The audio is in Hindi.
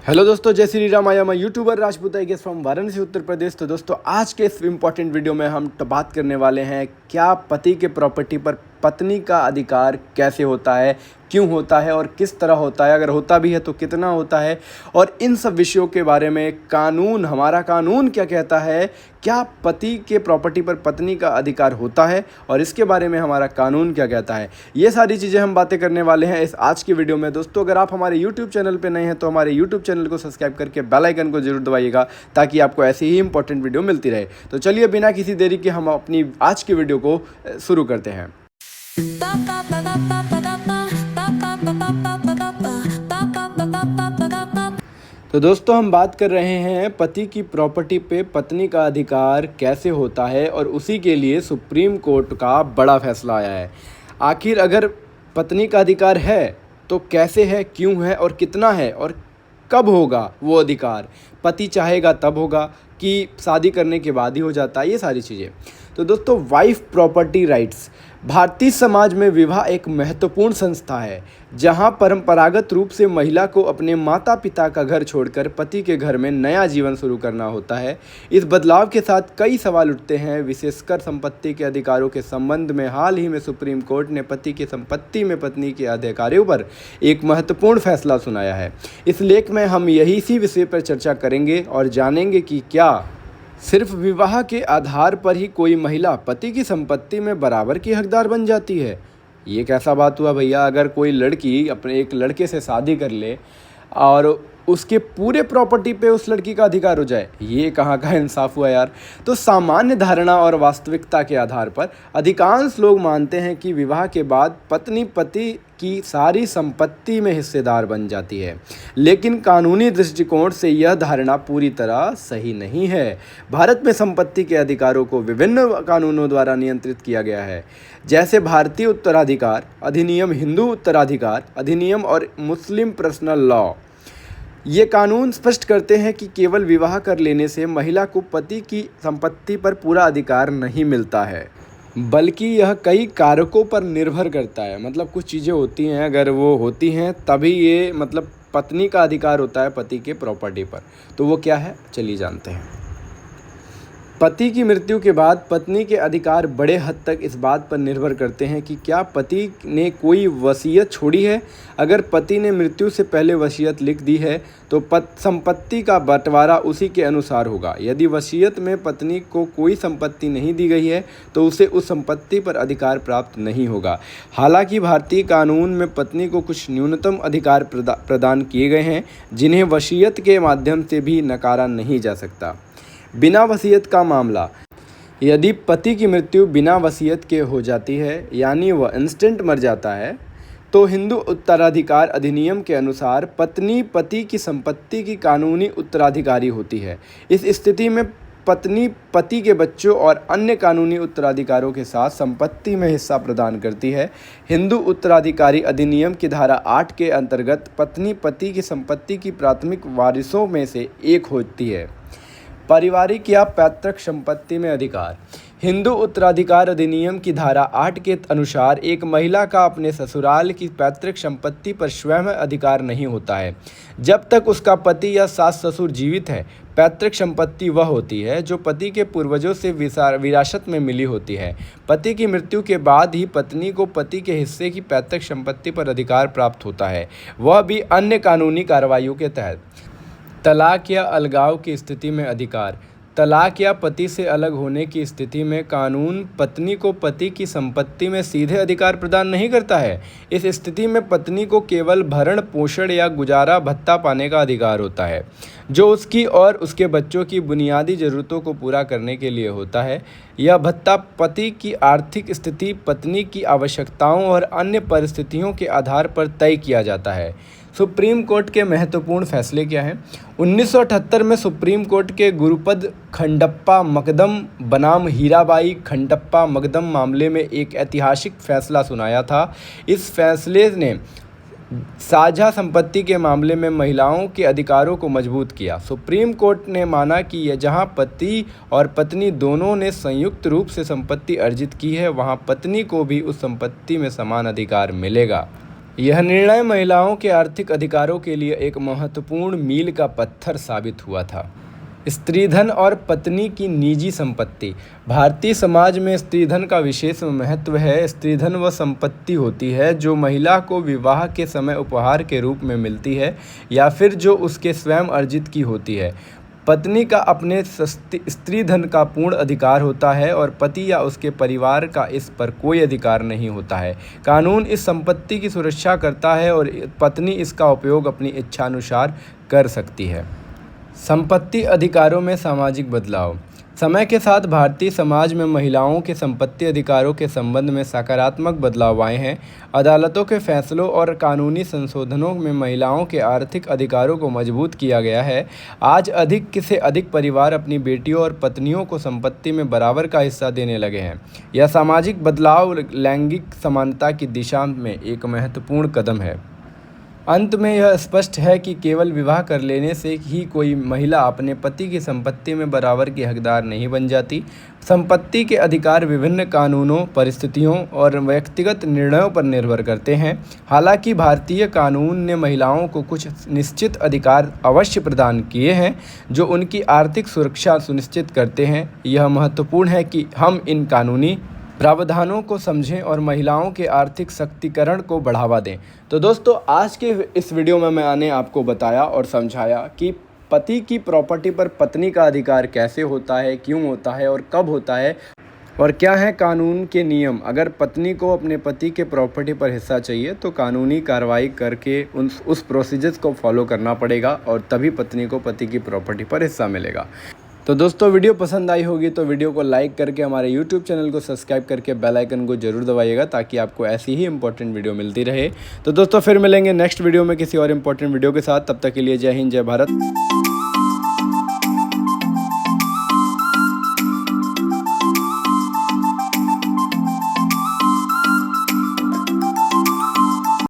हेलो दोस्तों, जय Shri Ram. I am YouTuber Rajput I guess from Varanasi Uttar Pradesh. तो दोस्तों, आज के इस इम्पॉर्टेंट वीडियो में हम बात करने वाले हैं क्या पति के प्रॉपर्टी पर पत्नी का अधिकार कैसे होता है, क्यों होता है और किस तरह होता है, अगर होता भी है तो कितना होता है, और इन सब विषयों के बारे में हमारा कानून क्या कहता है। क्या पति के प्रॉपर्टी पर पत्नी का अधिकार होता है और इसके बारे में हमारा कानून क्या कहता है, ये सारी चीज़ें हम बातें करने वाले हैं इस आज की वीडियो में। दोस्तों, अगर आप हमारे यूट्यूब चैनल पर नए हैं तो हमारे यूट्यूब चैनल को सब्सक्राइब करके बेल आइकन को जरूर दबाइएगा ताकि आपको ऐसी ही इंपॉर्टेंट वीडियो मिलती रहे। तो चलिए, बिना किसी देरी के हम अपनी आज की वीडियो को शुरू करते हैं। तो दोस्तों, हम बात कर रहे हैं पति की प्रॉपर्टी पे पत्नी का अधिकार कैसे होता है और उसी के लिए सुप्रीम कोर्ट का बड़ा फैसला आया है। आखिर अगर पत्नी का अधिकार है तो कैसे है, क्यों है और कितना है और कब होगा वो अधिकार। पति चाहेगा तब होगा कि शादी करने के बाद ही हो जाता है, ये सारी चीज़ें। तो दोस्तों, wife property rights Bharatiya Samaj में विवाह एक महत्वपूर्ण संस्था है जहां परंपरागत रूप से महिला को अपने माता पिता का घर छोड़कर पति के घर में नया जीवन शुरू करना होता है। इस बदलाव के साथ कई सवाल उठते हैं, विशेषकर संपत्ति के अधिकारों के संबंध में। हाल ही में सुप्रीम कोर्ट ने पति की संपत्ति में पत्नी के अधिकारों पर एक महत्वपूर्ण फैसला सुनाया है। इस लेख में हम इसी विषय पर चर्चा करेंगे और जानेंगे कि क्या सिर्फ विवाह के आधार पर ही कोई महिला पति की संपत्ति में बराबर की हकदार बन जाती है। ये कैसा बात हुआ भैया। अगर कोई लड़की अपने एक लड़के से शादी कर ले और उसके पूरे प्रॉपर्टी पे उस लड़की का अधिकार हो जाए, ये कहाँ का इंसाफ हुआ यार। तो सामान्य धारणा और वास्तविकता के आधार पर अधिकांश लोग मानते हैं कि विवाह के बाद पत्नी पति की सारी संपत्ति में हिस्सेदार बन जाती है, लेकिन कानूनी दृष्टिकोण से यह धारणा पूरी तरह सही नहीं है। भारत में संपत्ति के अधिकारों को विभिन्न कानूनों द्वारा नियंत्रित किया गया है, जैसे भारतीय उत्तराधिकार अधिनियम, हिंदू उत्तराधिकार अधिनियम और मुस्लिम पर्सनल लॉ। ये कानून स्पष्ट करते हैं कि केवल विवाह कर लेने से महिला को पति की संपत्ति पर पूरा अधिकार नहीं मिलता है, बल्कि यह कई कारकों पर निर्भर करता है। मतलब कुछ चीज़ें होती हैं, अगर वो होती हैं तभी ये पत्नी का अधिकार होता है पति के प्रॉपर्टी पर। तो वो क्या है, चलिए जानते हैं। पति की मृत्यु के बाद पत्नी के अधिकार बड़े हद तक इस बात पर निर्भर करते हैं कि क्या पति ने कोई वसीयत छोड़ी है। अगर पति ने मृत्यु से पहले वसीयत लिख दी है तो संपत्ति का बंटवारा उसी के अनुसार होगा। यदि वसीयत में पत्नी को कोई संपत्ति नहीं दी गई है तो उसे उस संपत्ति पर अधिकार प्राप्त नहीं होगा। हालांकि भारतीय कानून में पत्नी को कुछ न्यूनतम अधिकार प्रदान किए गए हैं जिन्हें वसीयत के माध्यम से भी नकारा नहीं जा सकता। बिना वसीयत का मामला। यदि पति की मृत्यु बिना वसीयत के हो जाती है, यानी वह इंस्टेंट मर जाता है, तो हिंदू उत्तराधिकार अधिनियम के अनुसार पत्नी पति की संपत्ति की कानूनी उत्तराधिकारी होती है। इस स्थिति में पत्नी पति के बच्चों और अन्य कानूनी उत्तराधिकारों के साथ संपत्ति में हिस्सा प्रदान करती है। हिंदू उत्तराधिकारी अधिनियम की धारा 8 के अंतर्गत पत्नी पति की संपत्ति की प्राथमिक वारिसों में से एक होती है। पारिवारिक या पैतृक संपत्ति में अधिकार। हिंदू उत्तराधिकार अधिनियम की धारा 8 के अनुसार एक महिला का अपने ससुराल की पैतृक संपत्ति पर स्वयं अधिकार नहीं होता है जब तक उसका पति या सास ससुर जीवित है। पैतृक संपत्ति वह होती है जो पति के पूर्वजों से विरासत में मिली होती है। पति की मृत्यु के बाद ही पत्नी को पति के हिस्से की पैतृक संपत्ति पर अधिकार प्राप्त होता है, वह भी अन्य कानूनी कार्रवाइयों के तहत। तलाक या अलगाव की स्थिति में अधिकार। तलाक या पति से अलग होने की स्थिति में कानून पत्नी को पति की संपत्ति में सीधे अधिकार प्रदान नहीं करता है। इस स्थिति में पत्नी को केवल भरण पोषण या गुजारा भत्ता पाने का अधिकार होता है, जो उसकी और उसके बच्चों की बुनियादी ज़रूरतों को पूरा करने के लिए होता है। यह भत्ता पति की आर्थिक स्थिति, पत्नी की आवश्यकताओं और अन्य परिस्थितियों के आधार पर तय किया जाता है। सुप्रीम कोर्ट के महत्वपूर्ण फैसले क्या हैं। 1978 में सुप्रीम कोर्ट के गुरुपद खंडप्पा मकदम बनाम हीराबाई खंडप्पा मकदम मामले में एक ऐतिहासिक फैसला सुनाया था। इस फैसले ने साझा संपत्ति के मामले में महिलाओं के अधिकारों को मजबूत किया। सुप्रीम कोर्ट ने माना कि जहां पति और पत्नी दोनों ने संयुक्त रूप से संपत्ति अर्जित की है, वहां पत्नी को भी उस संपत्ति में समान अधिकार मिलेगा। यह निर्णय महिलाओं के आर्थिक अधिकारों के लिए एक महत्वपूर्ण मील का पत्थर साबित हुआ था। स्त्रीधन और पत्नी की निजी संपत्ति। भारतीय समाज में स्त्रीधन का विशेष महत्व है। स्त्रीधन वह संपत्ति होती है जो महिला को विवाह के समय उपहार के रूप में मिलती है या फिर जो उसके स्वयं अर्जित की होती है। पत्नी का अपने स्त्रीधन का पूर्ण अधिकार होता है और पति या उसके परिवार का इस पर कोई अधिकार नहीं होता है। कानून इस संपत्ति की सुरक्षा करता है और पत्नी इसका उपयोग अपनी इच्छानुसार कर सकती है। संपत्ति अधिकारों में सामाजिक बदलाव। समय के साथ भारतीय समाज में महिलाओं के संपत्ति अधिकारों के संबंध में सकारात्मक बदलाव आए हैं। अदालतों के फैसलों और कानूनी संशोधनों में महिलाओं के आर्थिक अधिकारों को मजबूत किया गया है। आज अधिक से अधिक परिवार अपनी बेटियों और पत्नियों को संपत्ति में बराबर का हिस्सा देने लगे हैं। यह सामाजिक बदलाव लैंगिक समानता की दिशा में एक महत्वपूर्ण कदम है। अंत में यह स्पष्ट है कि केवल विवाह कर लेने से ही कोई महिला अपने पति की संपत्ति में बराबर की हकदार नहीं बन जाती। संपत्ति के अधिकार विभिन्न कानूनों, परिस्थितियों और व्यक्तिगत निर्णयों पर निर्भर करते हैं। हालांकि भारतीय कानून ने महिलाओं को कुछ निश्चित अधिकार अवश्य प्रदान किए हैं जो उनकी आर्थिक सुरक्षा सुनिश्चित करते हैं। यह महत्वपूर्ण है कि हम इन कानूनी प्रावधानों को समझें और महिलाओं के आर्थिक शक्तिकरण को बढ़ावा दें। तो दोस्तों, आज के इस वीडियो में मैंने आपको बताया और समझाया कि पति की प्रॉपर्टी पर पत्नी का अधिकार कैसे होता है, क्यों होता है और कब होता है, और क्या है कानून के नियम। अगर पत्नी को अपने पति के प्रॉपर्टी पर हिस्सा चाहिए तो कानूनी कार्रवाई करके उस प्रोसीजर्स को फॉलो करना पड़ेगा और तभी पत्नी को पति की प्रॉपर्टी पर हिस्सा मिलेगा। तो दोस्तों, वीडियो पसंद आई होगी तो वीडियो को लाइक करके हमारे YouTube चैनल को सब्सक्राइब करके बेल आइकन को जरूर दबाइएगा ताकि आपको ऐसी ही इंपॉर्टेंट वीडियो मिलती रहे। तो दोस्तों, फिर मिलेंगे नेक्स्ट वीडियो में किसी और इंपॉर्टेंट वीडियो के साथ। तब तक के लिए जय हिंद, जय भारत।